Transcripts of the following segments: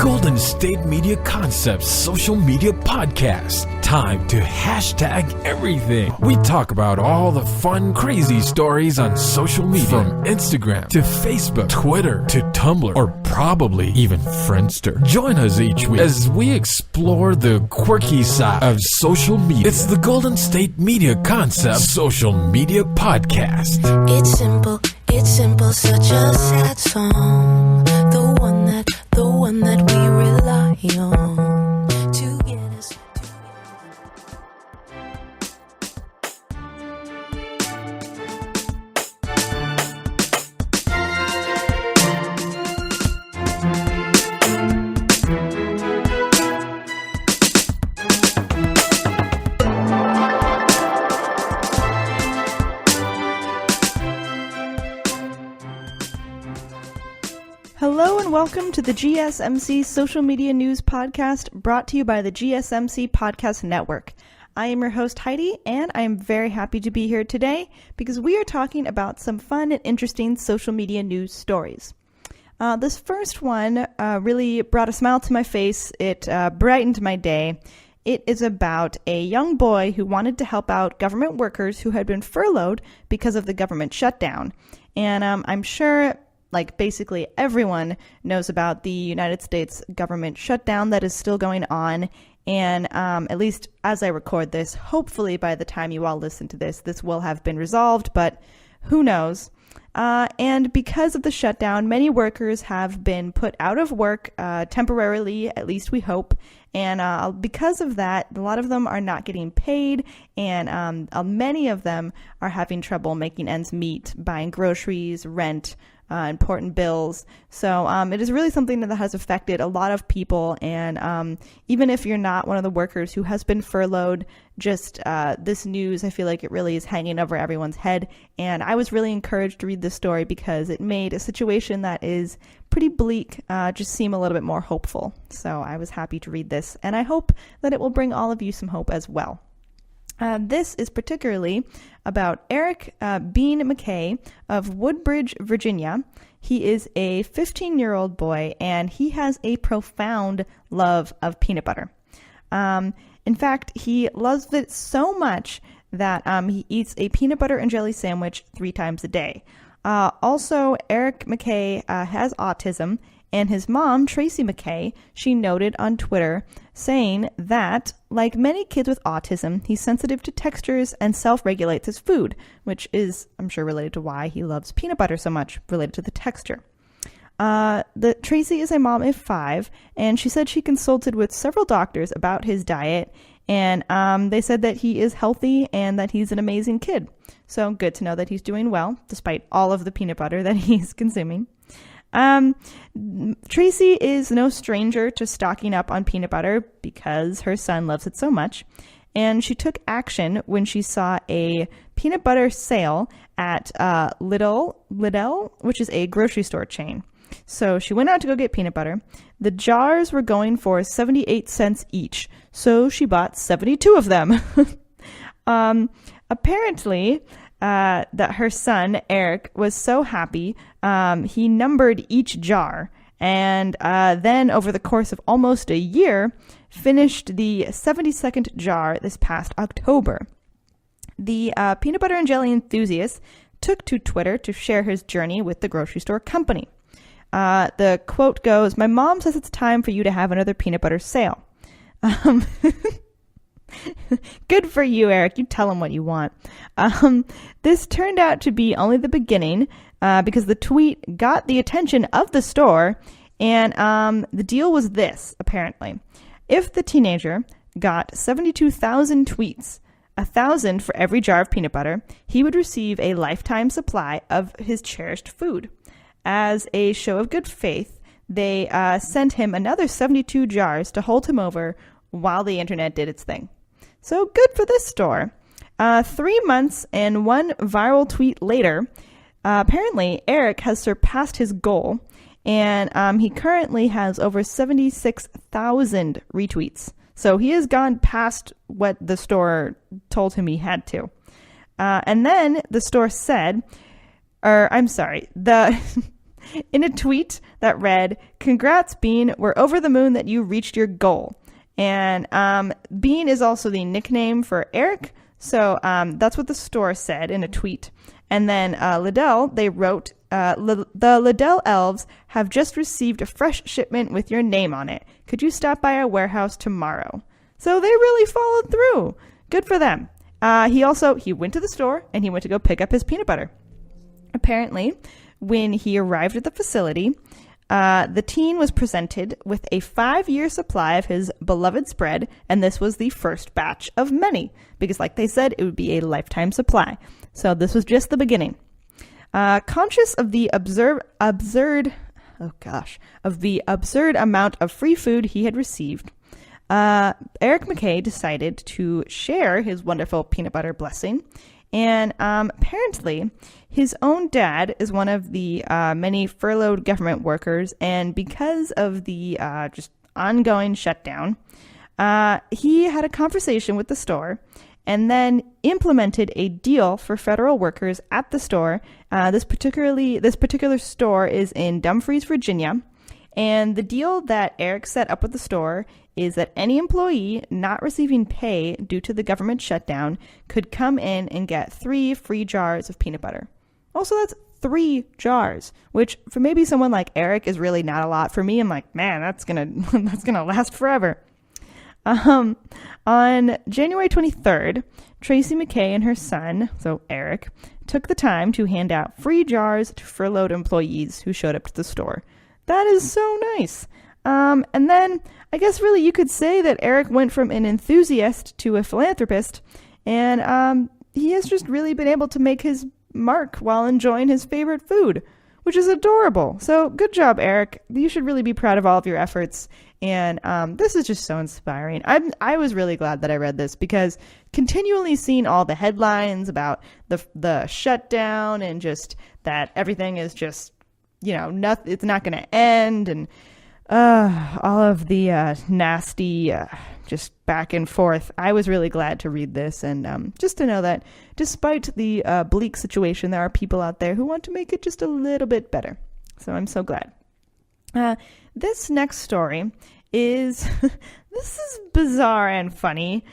Golden State Media Concepts social media podcast. Time to hashtag everything. We talk about all the fun, crazy stories on social media. From Instagram to Facebook, Twitter to Tumblr, or probably even Friendster. Join us each week as we explore the quirky side of social media. It's the Golden State Media Concepts social media podcast. It's simple, such a sad song. The one that we rely on to get us. Hello and welcome to the GSMC Social Media News Podcast, brought to you by the GSMC Podcast Network. I am your host Heidi, and I am very happy to be here today because we are talking about some fun and interesting social media news stories. This first one really brought a smile to my face. It brightened my day. It is about a young boy who wanted to help out government workers who had been furloughed because of the government shutdown. And I'm sure basically everyone knows about the United States government shutdown that is still going on. And at least as I record this, hopefully by the time you all listen to this, this will have been resolved, but who knows? And because of the shutdown, many workers have been put out of work temporarily, at least we hope. And because of that, a lot of them are not getting paid, and many of them are having trouble making ends meet, buying groceries, rent, important bills. So it is really something that has affected a lot of people. And even if you're not one of the workers who has been furloughed, just this news, I feel like it really is hanging over everyone's head. And I was really encouraged to read this story because it made a situation that is pretty bleak just seem a little bit more hopeful. So I was happy to read this, and I hope that it will bring all of you some hope as well. This is particularly about Eric Bean McKay of Woodbridge, Virginia. He is a 15-year-old boy, and he has a profound love of peanut butter. In fact, he loves it so much that he eats a peanut butter and jelly sandwich 3 times a day. Also, Eric McKay has autism, and his mom, Tracy McKay, she noted on Twitter saying that, like many kids with autism, he's sensitive to textures and self-regulates his food, which is, I'm sure, related to why he loves peanut butter so much, related to the texture. Tracy is a mom of 5, and she said she consulted with several doctors about his diet, and they said that he is healthy and that he's an amazing kid. So good to know that he's doing well, despite all of the peanut butter that he's consuming. Tracy is no stranger to stocking up on peanut butter because her son loves it so much. And she took action when she saw a peanut butter sale at Lidl, which is a grocery store chain. So she went out to go get peanut butter. The jars were going for 78 cents each, so she bought 72 of them. Apparently, that her son, Eric, was so happy, he numbered each jar, and then over the course of almost a year, finished the 72nd jar this past October. The peanut butter and jelly enthusiast took to Twitter to share his journey with the grocery store company. The quote goes, "My mom says it's time for you to have another peanut butter sale." Good for you, Eric. You tell him what you want. This turned out to be only the beginning because the tweet got the attention of the store, and the deal was this, apparently. If the teenager got 72,000 tweets, 1,000 for every jar of peanut butter, he would receive a lifetime supply of his cherished food. As a show of good faith, they sent him another 72 jars to hold him over while the internet did its thing. So good for this store. 3 months and 1 viral tweet later, apparently Eric has surpassed his goal, and he currently has over 76,000 retweets. So he has gone past what the store told him he had to. And then the store said, the in a tweet that read, "Congrats, Bean. We're over the moon that you reached your goal." And Bean is also the nickname for Eric. So that's what the store said in a tweet. And then Liddell, they wrote, "The Liddell elves have just received a fresh shipment with your name on it. Could you stop by our warehouse tomorrow?" So they really followed through. Good for them. He went to the store and he went to go pick up his peanut butter. Apparently, when he arrived at the facility, the teen was presented with a 5-year supply of his beloved spread, and this was the first batch of many, because like they said, it would be a lifetime supply. So this was just the beginning. Conscious of the absurd amount of free food he had received, Eric McKay decided to share his wonderful peanut butter blessing. And apparently, his own dad is one of the many furloughed government workers, and because of the just ongoing shutdown, he had a conversation with the store and then implemented a deal for federal workers at the store. This particular store is in Dumfries, Virginia, and the deal that Eric set up with the store is that any employee not receiving pay due to the government shutdown could come in and get 3 free jars of peanut butter. Also, that's 3 jars, which for maybe someone like Eric is really not a lot. For me, I'm like, man, that's gonna last forever. On January 23rd, Tracy McKay and her son, so Eric, took the time to hand out free jars to furloughed employees who showed up to the store. That is so nice. And then I guess really you could say that Eric went from an enthusiast to a philanthropist, and he has just really been able to make his mark while enjoying his favorite food, which is adorable. So good job, Eric. You should really be proud of all of your efforts. And this is just so inspiring. I was really glad that I read this, because continually seeing all the headlines about the shutdown and just that everything is just, it's not going to end, and all of the nasty just back and forth. I was really glad to read this, and just to know that despite the bleak situation, there are people out there who want to make it just a little bit better. So I'm so glad. This next story is this is bizarre and funny.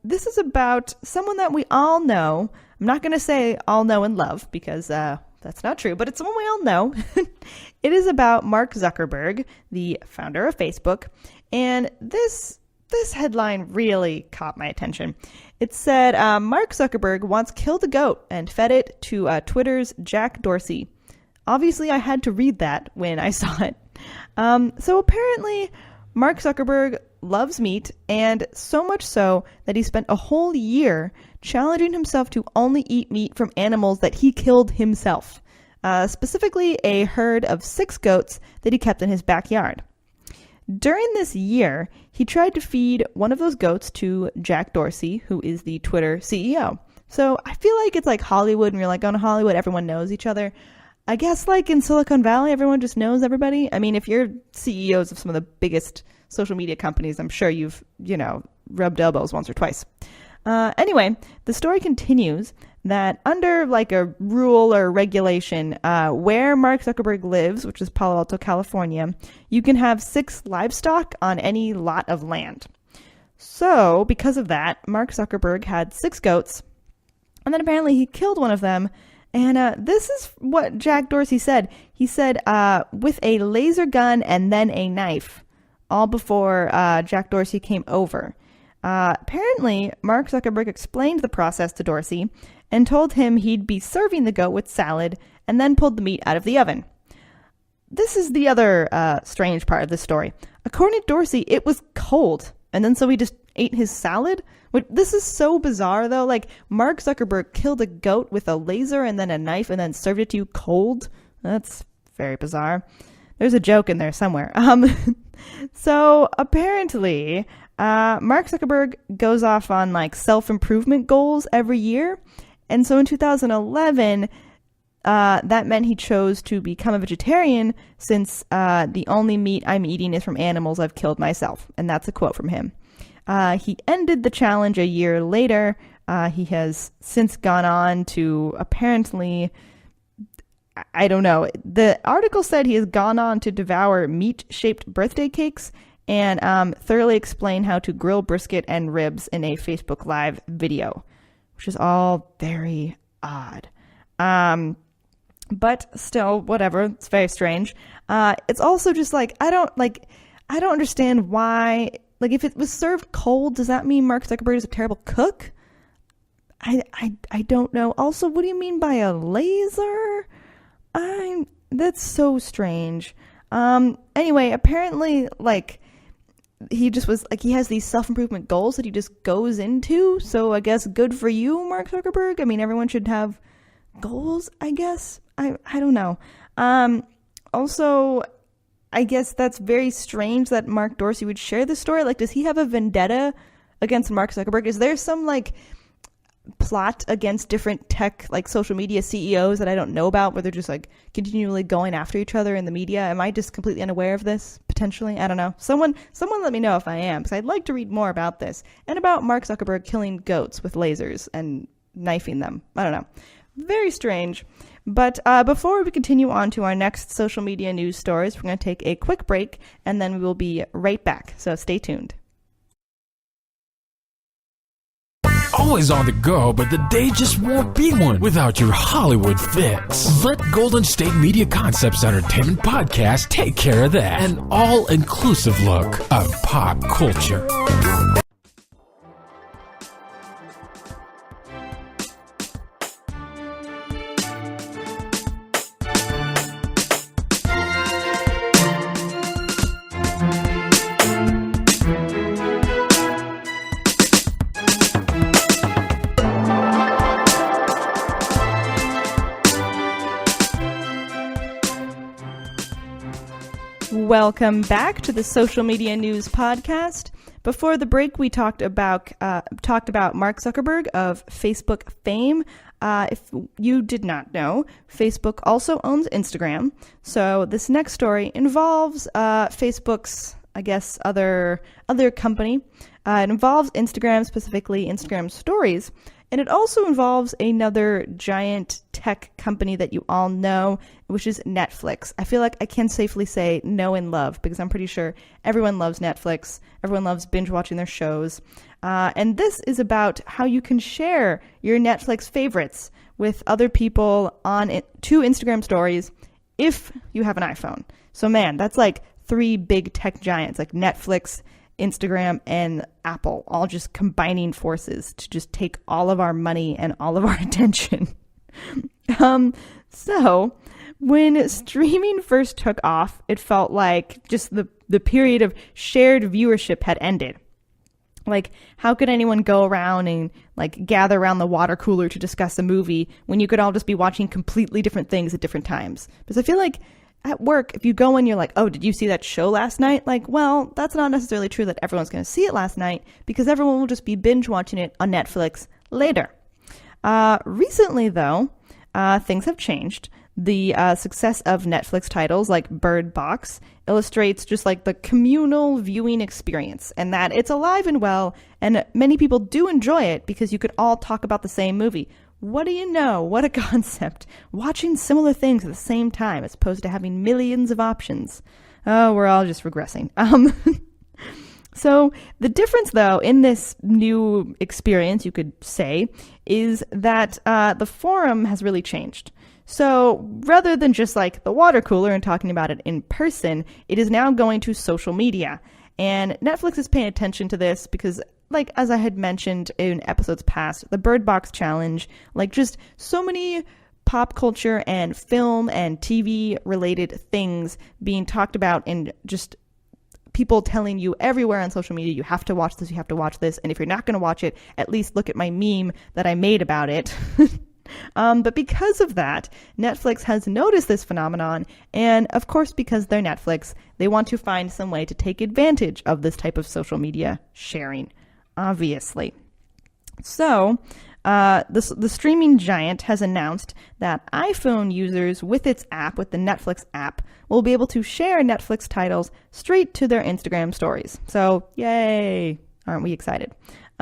This is about someone that we all know. I'm not going to say all know and love, because that's not true, but it's someone we all know. It is about Mark Zuckerberg, the founder of Facebook. And this headline really caught my attention. It said, Mark Zuckerberg once killed a goat and fed it to Twitter's Jack Dorsey. Obviously, I had to read that when I saw it. So apparently, Mark Zuckerberg loves meat, and so much so that he spent a whole year challenging himself to only eat meat from animals that he killed himself, specifically a herd of 6 goats that he kept in his backyard. During this year, he tried to feed one of those goats to Jack Dorsey, who is the Twitter CEO. So I feel like it's like Hollywood, when you're like going to Hollywood, everyone knows each other. I guess like in Silicon Valley, everyone just knows everybody. I mean, if you're CEOs of some of the biggest social media companies, I'm sure you've, rubbed elbows once or twice. Anyway, the story continues that under like a rule or regulation, where Mark Zuckerberg lives, which is Palo Alto, California, you can have 6 livestock on any lot of land. So because of that, Mark Zuckerberg had 6 goats, and then apparently he killed one of them. And this is what Jack Dorsey said. He said, with a laser gun and then a knife, all before Jack Dorsey came over. Apparently, Mark Zuckerberg explained the process to Dorsey and told him he'd be serving the goat with salad and then pulled the meat out of the oven. This is the other strange part of the story. According to Dorsey, it was cold, and then so he just ate his salad? This is so bizarre, though. Like, Mark Zuckerberg killed a goat with a laser and then a knife and then served it to you cold? That's very bizarre. There's a joke in there somewhere. So, apparently, Mark Zuckerberg goes off on, like, self-improvement goals every year. And so in 2011, that meant he chose to become a vegetarian, since the only meat I'm eating is from animals I've killed myself. And that's a quote from him. He ended the challenge a year later. He has since gone on to apparently, I don't know. The article said he has gone on to devour meat-shaped birthday cakes and thoroughly explain how to grill brisket and ribs in a Facebook Live video, which is all very odd. But still, whatever. It's very strange. It's also just like, I don't understand why, like, if it was served cold, does that mean Mark Zuckerberg is a terrible cook? I don't know. Also, what do you mean by a laser? That's so strange. Anyway, apparently, like, he just was like, he has these self-improvement goals that he just goes into. So I guess good for you, Mark Zuckerberg. I mean, everyone should have goals, I guess. I don't know. Also, I guess that's very strange that Mark Dorsey would share this story. Like, does he have a vendetta against Mark Zuckerberg? Is there some, like, plot against different tech, like, social media CEOs that I don't know about, where they're just, like, continually going after each other in the media? Am I just completely unaware of this, potentially? I don't know. Someone let me know if I am, because I'd like to read more about this, and about Mark Zuckerberg killing goats with lasers and knifing them. I don't know. Very strange. But before we continue on to our next social media news stories, we're going to take a quick break, and then we will be right back. So stay tuned. Always on the go, but the day just won't be one without your Hollywood fix. Let Golden State Media Concepts Entertainment Podcast take care of that. An all-inclusive look of pop culture. Welcome back to the Social Media News Podcast. Before the break, we talked about Mark Zuckerberg of Facebook fame. If you did not know, Facebook also owns Instagram. So this next story involves Facebook's, I guess, other company. It involves Instagram, specifically Instagram Stories. And it also involves another giant tech company that you all know, which is Netflix. I feel like I can safely say know and love, because I'm pretty sure everyone loves Netflix. Everyone loves binge watching their shows. And this is about how you can share your Netflix favorites with other people to Instagram Stories if you have an iPhone. So man, that's like three big tech giants like Netflix, Instagram, and Apple, all just combining forces to just take all of our money and all of our attention. So when streaming first took off, it felt like just the period of shared viewership had ended. Like, how could anyone go around and like gather around the water cooler to discuss a movie when you could all just be watching completely different things at different times? Because I feel like at work, if you go and you're like, oh, did you see that show last night? Like, well, that's not necessarily true that everyone's going to see it last night, because everyone will just be binge watching it on Netflix later. Recently, though, things have changed. The success of Netflix titles like Bird Box illustrates just like the communal viewing experience, and that it's alive and well, and many people do enjoy it because you could all talk about the same movie. What do you know? What a concept. Watching similar things at the same time as opposed to having millions of options. Oh, we're all just regressing. So the difference, though, in this new experience, you could say, is that the forum has really changed. So rather than just like the water cooler and talking about it in person, it is now going to social media. And Netflix is paying attention to this because, like, as I had mentioned in episodes past, the Bird Box Challenge, like, just so many pop culture and film and TV related things being talked about, and just people telling you everywhere on social media, you have to watch this, you have to watch this. And if you're not going to watch it, at least look at my meme that I made about it. But because of that, Netflix has noticed this phenomenon, and of course, because they're Netflix, they want to find some way to take advantage of this type of social media sharing, obviously. So, the streaming giant has announced that iPhone users with its app, with the Netflix app, will be able to share Netflix titles straight to their Instagram stories. So, yay! Aren't we excited?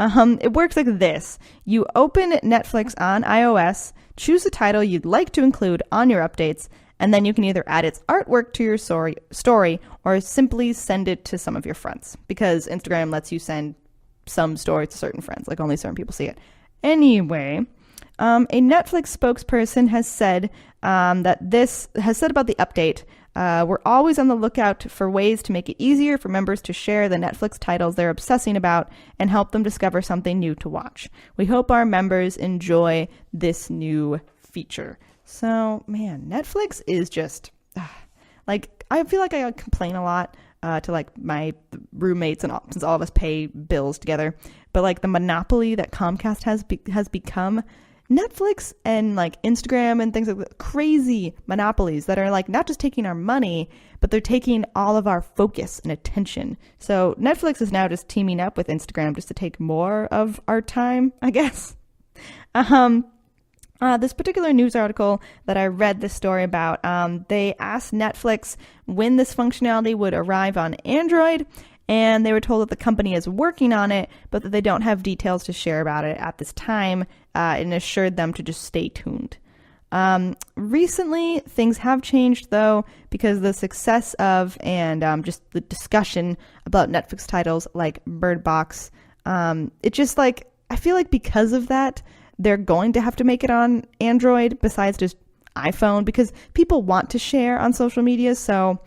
It works like this. You open Netflix on iOS Choose the title you'd like to include on your updates, and then you can either add its artwork to your story or simply send it to some of your friends, because Instagram lets you send some stories to certain friends, like only certain people see it. Anyway, a Netflix spokesperson has said about the update, we're always on the lookout for ways to make it easier for members to share the Netflix titles they're obsessing about and help them discover something new to watch. We hope our members enjoy this new feature. So, man, Netflix is just, I feel like I complain a lot to like my roommates and all, since all of us pay bills together, but like the monopoly that Comcast has become, Netflix and like Instagram and things like that, crazy monopolies that are like not just taking our money, but they're taking all of our focus and attention. So Netflix is now just teaming up with Instagram just to take more of our time, I guess. This particular news article that I read this story about, they asked Netflix when this functionality would arrive on Android, and they were told that the company is working on it, but that they don't have details to share about it at this time, and assured them to just stay tuned. Recently, things have changed, though, because the success of and just the discussion about Netflix titles like Bird Box, it just like, I feel like because of that, they're going to have to make it on Android besides just iPhone, because people want to share on social media. So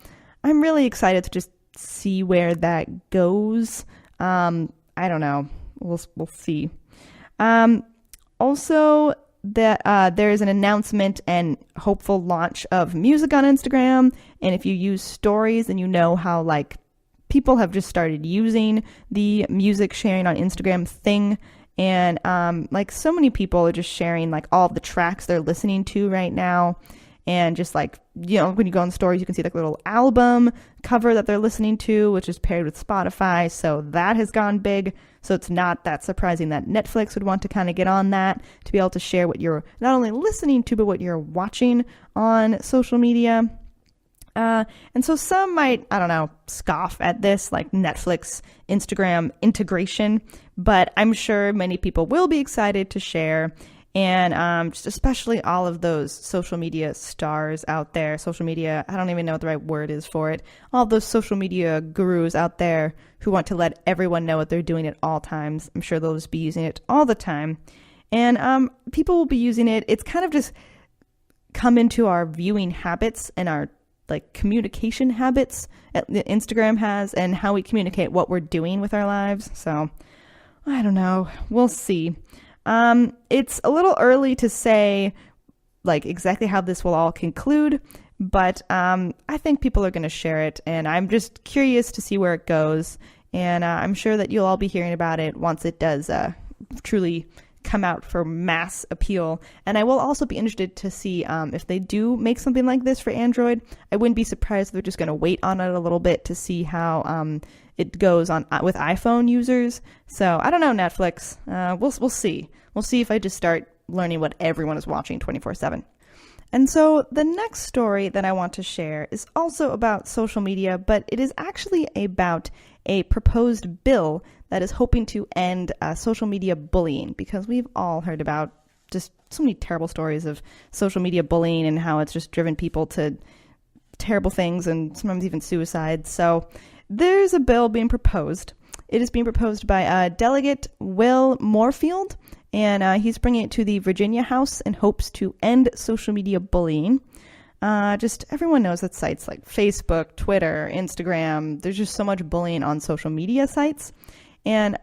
I'm really excited to just see where that goes. I don't know. We'll see. Also, that there is an announcement and hopeful launch of music on Instagram. And if you use stories, then you know how like people have just started using the music sharing on Instagram thing. And like so many people are just sharing like all the tracks they're listening to right now. And just like, you know, when you go on stories, you can see like a little album cover that they're listening to, which is paired with Spotify. So that has gone big. So it's not that surprising that Netflix would want to kind of get on that to be able to share what you're not only listening to, but what you're watching on social media. And so some might, I don't know, scoff at this like Netflix, Instagram integration, but I'm sure many people will be excited to share. And just especially all of those social media stars out there, social media, I don't even know what the right word is for it, all those social media gurus out there who want to let everyone know what they're doing at all times. I'm sure they'll just be using it all the time. And people will be using it. It's kind of just come into our viewing habits and our like communication habits that Instagram has, and how we communicate what we're doing with our lives. So I don't know. We'll see. It's a little early to say like exactly how this will all conclude, but I think people are going to share it, and I'm just curious to see where it goes. And I'm sure that you'll all be hearing about it once it does truly come out for mass appeal. And I will also be interested to see if they do make something like this for Android. I wouldn't be surprised if they're just going to wait on it a little bit to see how it goes on with iPhone users. So I don't know, Netflix. We'll see. We'll see if I just start learning what everyone is watching 24/7. And so the next story that I want to share is also about social media, but it is actually about a proposed bill that is hoping to end social media bullying, because we've all heard about just so many terrible stories of social media bullying and how it's just driven people to terrible things and sometimes even suicide. So there's a bill being proposed. It is being proposed by Delegate Will Moorfield, and he's bringing it to the Virginia House in hopes to end social media bullying. Just everyone knows that sites like Facebook, Twitter, Instagram, there's just so much bullying on social media sites. And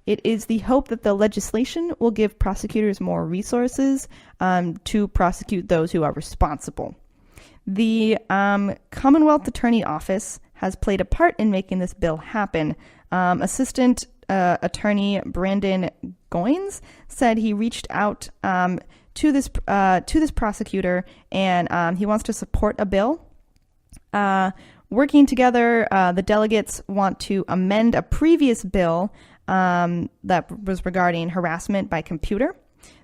it is the hope that the legislation will give prosecutors more resources to prosecute those who are responsible. The Commonwealth Attorney Office has played a part in making this bill happen. Assistant Attorney Brandon Goins said he reached out to this prosecutor, and he wants to support a bill. Working together, the delegates want to amend a previous bill that was regarding harassment by computer.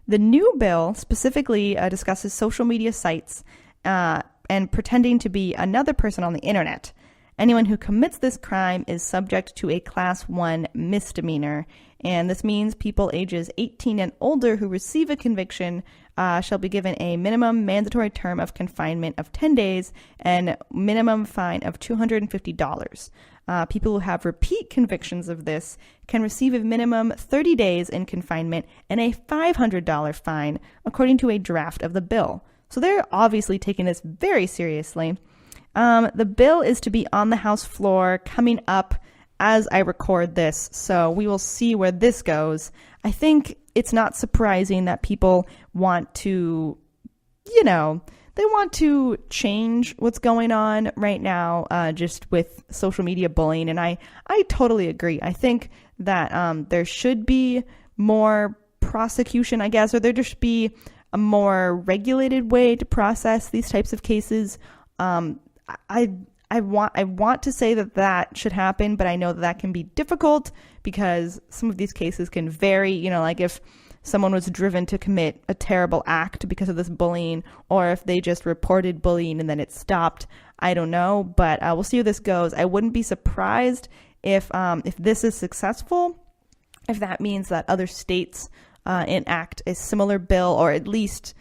The new bill specifically discusses social media sites and pretending to be another person on the internet. Anyone who commits this crime is subject to a Class 1 misdemeanor, and this means people ages 18 and older who receive a conviction shall be given a minimum mandatory term of confinement of 10 days and minimum fine of $250. People who have repeat convictions of this can receive a minimum 30 days in confinement and a $500 fine, according to a draft of the bill. So they're obviously taking this very seriously. The bill is to be on the House floor coming up as I record this, so we will see where this goes. I think it's not surprising that people want to, they want to change what's going on right now just with social media bullying, and I totally agree. I think that there should be more prosecution, I guess, or there should be a more regulated way to process these types of cases. I want to say that should happen, but I know that can be difficult because some of these cases can vary, like if someone was driven to commit a terrible act because of this bullying, or if they just reported bullying and then it stopped. I don't know, but we'll see how this goes. I wouldn't be surprised if this is successful, if that means that other states enact a similar bill, or at least,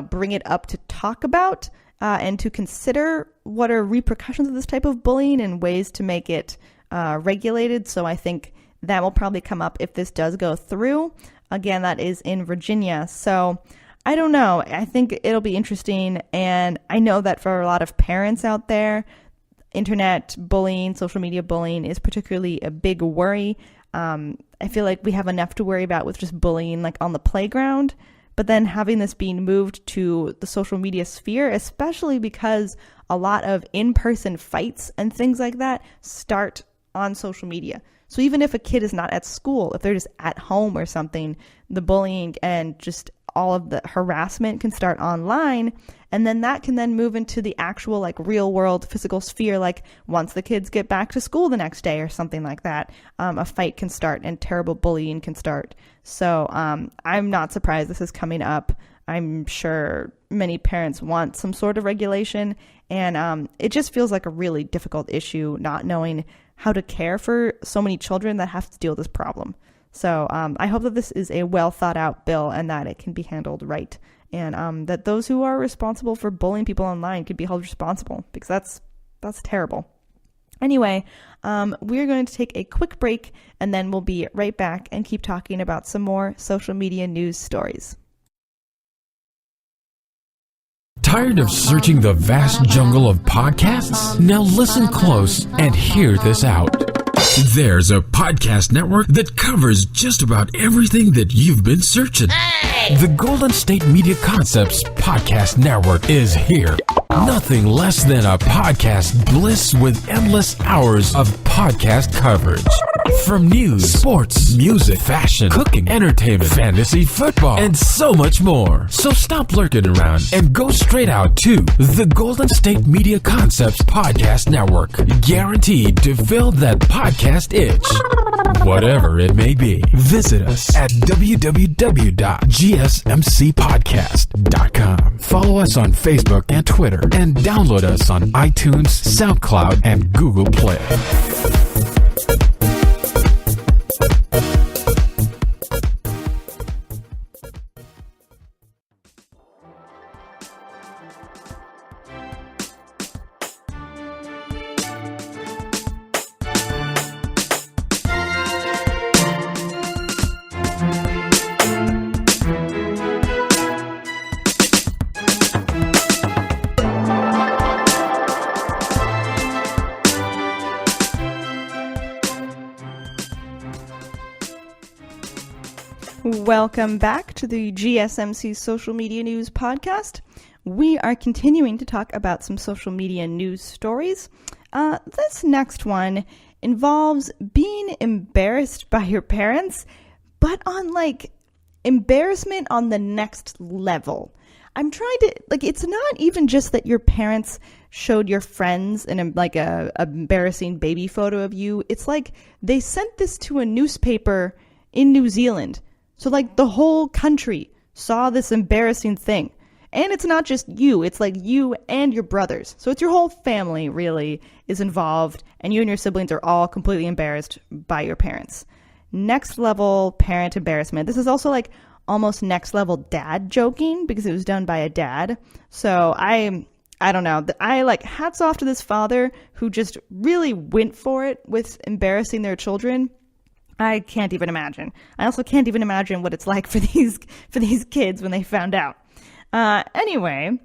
bring it up to talk about and to consider what are repercussions of this type of bullying and ways to make it regulated. So I think that will probably come up if this does go through. Again, that is in Virginia. So I don't know. I think it'll be interesting. And I know that for a lot of parents out there, internet bullying, social media bullying is particularly a big worry. I feel like we have enough to worry about with just bullying like on the playground. But then having this being moved to the social media sphere, especially because a lot of in-person fights and things like that start on social media. So even if a kid is not at school, if they're just at home or something, the bullying and just all of the harassment can start online. And then that can then move into the actual like real world physical sphere. Like once the kids get back to school the next day or something like that, a fight can start and terrible bullying can start. So I'm not surprised this is coming up. I'm sure many parents want some sort of regulation, and it just feels like a really difficult issue, not knowing how to care for so many children that have to deal with this problem. So I hope that this is a well thought out bill and that it can be handled right, and that those who are responsible for bullying people online could be held responsible, because that's terrible. Anyway, we're going to take a quick break, and then we'll be right back and keep talking about some more social media news stories. Tired of searching the vast jungle of podcasts? Now listen close and hear this out. There's a podcast network that covers just about everything that you've been searching. Hey! The Golden State Media Concepts Podcast Network is here. Nothing less than a podcast bliss with endless hours of podcast coverage. From news, sports, music, fashion, cooking, entertainment, fantasy, football, and so much more. So stop lurking around and go straight out to the Golden State Media Concepts Podcast Network. Guaranteed to fill that podcast itch. Whatever it may be. Visit us at www.gsmcpodcast.com. Follow us on Facebook and Twitter, and download us on iTunes, SoundCloud, and Google Play. Welcome back to the GSMC Social Media News Podcast. We are continuing to talk about some social media news stories. This next one involves being embarrassed by your parents, but on embarrassment on the next level. I'm trying to, it's not even just that your parents showed your friends an embarrassing baby photo of you. It's like they sent this to a newspaper in New Zealand. So the whole country saw this embarrassing thing. And it's not just you, it's like you and your brothers. So it's your whole family really is involved, and you and your siblings are all completely embarrassed by your parents. Next level parent embarrassment. This is also like almost next level dad joking because it was done by a dad. So I don't know. I like hats off to this father who just really went for it with embarrassing their children. I can't even imagine. I also can't even imagine what it's like for these kids when they found out. Anyway,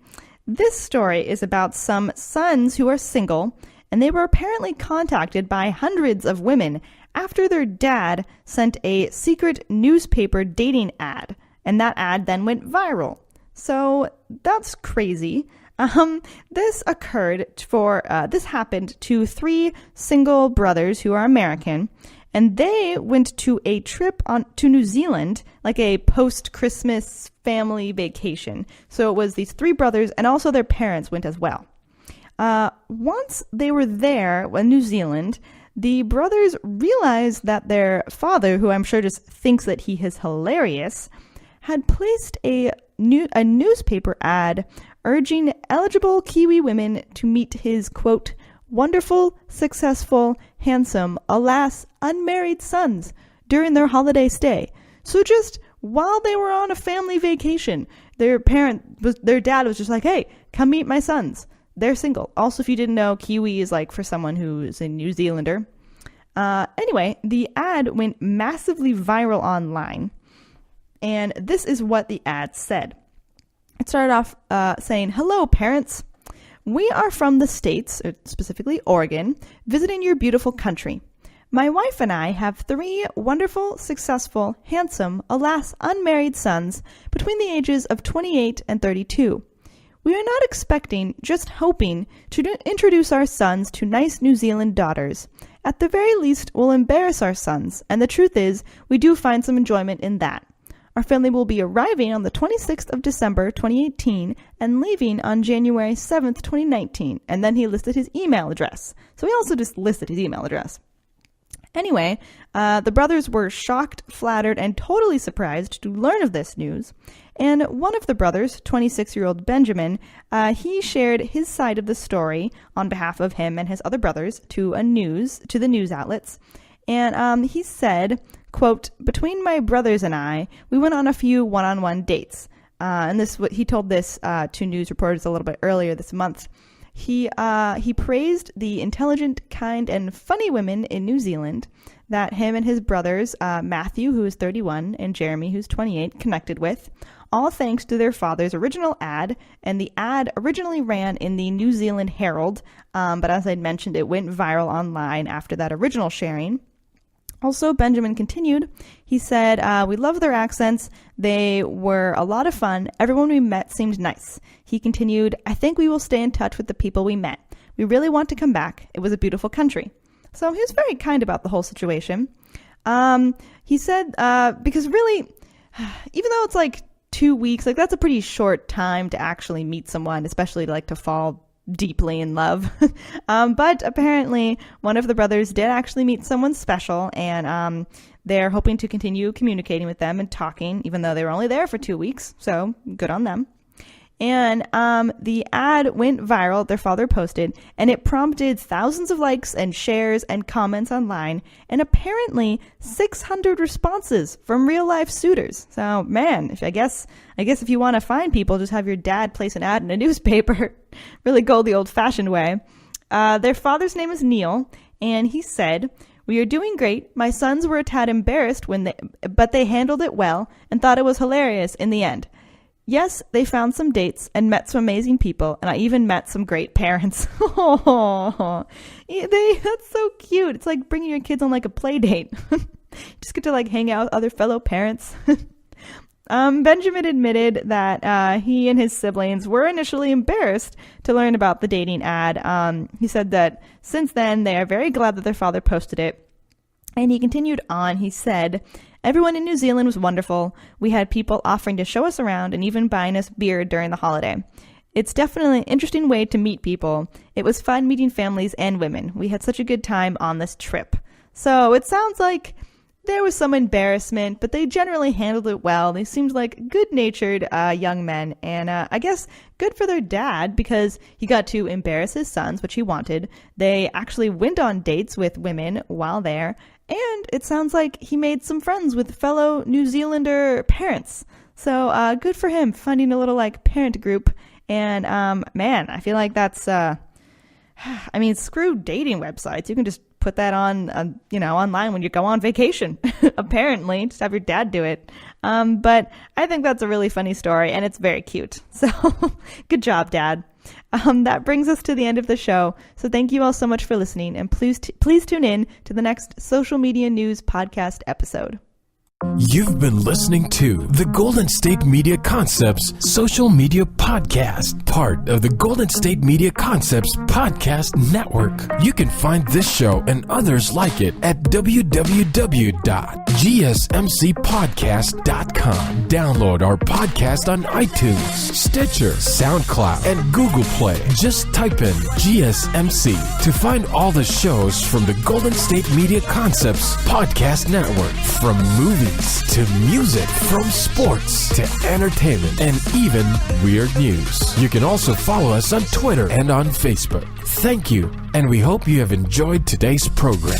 this story is about some sons who are single, and they were apparently contacted by hundreds of women after their dad sent a secret newspaper dating ad, and that ad then went viral. So that's crazy. This happened to 3 single brothers who are American, and they went to a trip to New Zealand, like a post-Christmas family vacation. So it was these 3 brothers, and also their parents went as well. Once they were there in New Zealand, the brothers realized that their father, who I'm sure just thinks that he is hilarious, had placed a newspaper ad urging eligible Kiwi women to meet his, quote, wonderful, successful, handsome, alas, unmarried sons during their holiday stay. So just while they were on a family vacation, their dad was just like, hey, come meet my sons. They're single. Also, if you didn't know, Kiwi is like for someone who is a New Zealander. Anyway, the ad went massively viral online. And this is what the ad said. It started off saying, hello, parents. We are from the States, specifically Oregon, visiting your beautiful country. My wife and I have 3 wonderful, successful, handsome, alas, unmarried sons between the ages of 28 and 32. We are not expecting, just hoping, to introduce our sons to nice New Zealand daughters. At the very least, we'll embarrass our sons, and the truth is, we do find some enjoyment in that. Our family will be arriving on the 26th of December, 2018, and leaving on January 7th, 2019. And then he listed his email address. So he also just listed his email address. Anyway, the brothers were shocked, flattered, and totally surprised to learn of this news. And one of the brothers, 26-year-old Benjamin, he shared his side of the story on behalf of him and his other brothers to the news outlets. And he said, quote, between my brothers and I, we went on a few one-on-one dates. And he told this to news reporters a little bit earlier this month. He praised the intelligent, kind, and funny women in New Zealand that him and his brothers, Matthew, who is 31, and Jeremy, who's 28, connected with, all thanks to their father's original ad. And the ad originally ran in the New Zealand Herald, but as I'd mentioned, it went viral online after that original sharing. Also, Benjamin continued, he said, we love their accents. They were a lot of fun. Everyone we met seemed nice. He continued, I think we will stay in touch with the people we met. We really want to come back. It was a beautiful country. So he was very kind about the whole situation. He said, because really, even though it's like 2 weeks, like that's a pretty short time to actually meet someone, especially to fall deeply in love. But apparently one of the brothers did actually meet someone special, and they're hoping to continue communicating with them and talking, even though they were only there for 2 weeks. So good on them. And the ad went viral, their father posted, and it prompted thousands of likes and shares and comments online, and apparently 600 responses from real-life suitors. So, man, I guess if you want to find people, just have your dad place an ad in a newspaper. Really go the old-fashioned way. Their father's name is Neil, and he said, we are doing great. My sons were a tad embarrassed but they handled it well and thought it was hilarious in the end. Yes, they found some dates and met some amazing people, and I even met some great parents. Oh, that's so cute. It's like bringing your kids on a play date. Just get to hang out with other fellow parents. Benjamin admitted that he and his siblings were initially embarrassed to learn about the dating ad. He said that since then they are very glad that their father posted it. And he continued on. He said, everyone in New Zealand was wonderful. We had people offering to show us around and even buying us beer during the holiday. It's definitely an interesting way to meet people. It was fun meeting families and women. We had such a good time on this trip. So it sounds like there was some embarrassment, but they generally handled it well. They seemed like good-natured young men, and I guess good for their dad because he got to embarrass his sons, which he wanted. They actually went on dates with women while there, and it sounds like he made some friends with fellow New Zealander parents. So good for him, finding a little like parent group. And man, I feel like that's I mean, screw dating websites. You can just put that on, online when you go on vacation, apparently. Just have your dad do it. But I think that's a really funny story, and it's very cute. So good job, Dad. That brings us to the end of the show. So thank you all so much for listening, and please tune in to the next Social Media News podcast episode. You've been listening to the Golden State Media Concepts Social Media Podcast, part of the Golden State Media Concepts Podcast Network. You can find this show and others like it at www.gsmcpodcast.com. Download our podcast on iTunes, Stitcher, SoundCloud, and Google Play. Just type in GSMC to find all the shows from the Golden State Media Concepts Podcast Network, from movies to music, from sports to entertainment, and even weird news. You can also follow us on Twitter and on Facebook. Thank you, and we hope you have enjoyed today's program.